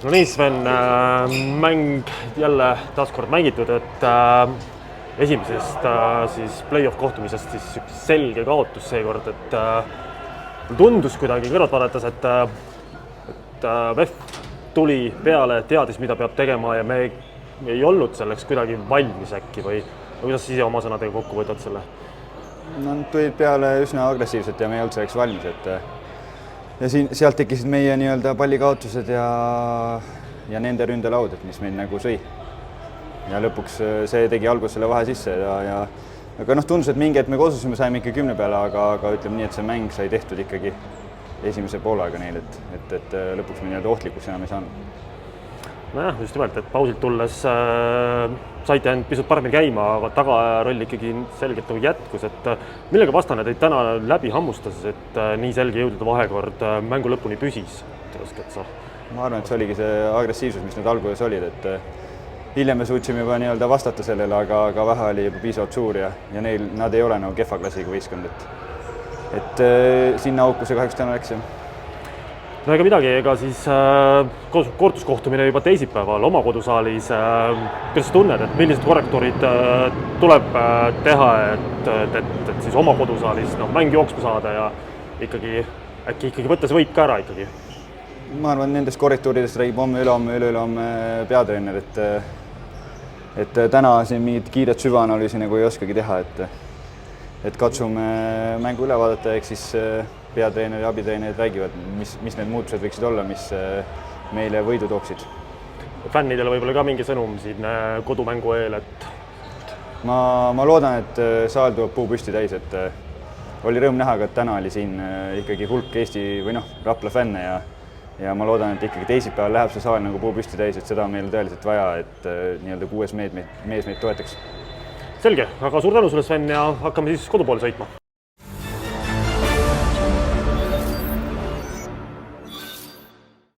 No nii, Sven, mäng jälle taaskord mängitud, et esimesest siis play-off kohtumisest siis selge kaotus seekord, et tundus kuidagi kõrvalt vaadates, et VEF tuli peale, teadis, mida peab tegema ja me ei olnud selleks kuidagi valmis äkki või kuidas ise oma sõnadega kokku võtad selle? No nad tulid peale üsna agressiivselt ja me ei olnud selleks valmis, ja sealt tekkisid meie nii-öelda pallikaotused ja nende ründelaud, mis meid nagu sõi. Ja lõpuks see tegi alguses selle vahe sisse aga tundus, et mingi hetk me kosusime, saime ikka 10 peale, aga ütleme nii, et see mäng sai tehtud ikkagi esimese poolaega neil, et lõpuks me nii-öelda ohtlikuks enam ei saanud. Nojah, just nimelt, et pausilt tulles saite ainult pisut paremini käima, aga tagaroll ikkagi selgelt jätkus, et millega vastane teid täna läbi hammustas, et nii selge jõudude vahekord mängu lõpuni püsis? Oskad sa? Ma arvan, et see oligi see agressiivsus, mis need alguses olid, et hiljem me suutsime juba nii-öelda vastata sellele, aga vähe oli juba piisavalt suur ja nad ei ole nagu kehva klassiga võistkond, et sinna auku see kahjuks täna läks. No ega midagi, ega siis korduskohtumine juba teisipäeval oma kodusaalis. Kuidas sa tunned, et millised korrektuurid tuleb teha, et siis oma kodusaalis mäng jooksma saada ja äkki võtta see võit ka ära ikkagi? Ma arvan, nendest korrektuuridest räägib homme, ülehomme peatreener, et täna siin mingit kiiret süvaanalüüsi nagu ei oskagi teha, et katsume mängu üle vaadata, ehk siis peatreener ja abitreenerid räägivad, mis need muutused võiksid olla, mis meile võidu tooksid. Fännidele võib-olla ka mingi sõnum siin kodumängu eel, et ma loodan, et saal tuleb puu püsti täis, et oli rõõm näha, et täna oli siin ikkagi hulk Eesti või Rapla fänne ja ma loodan, et ikkagi teisipäeval läheb see saal nagu puu püsti täis, et seda on meil tõeliselt vaja, et nii-öelda 6 mees meid toetaks. Selge, aga suur tänu sulle, Sven, ja hakkame siis kodupoole sõitma.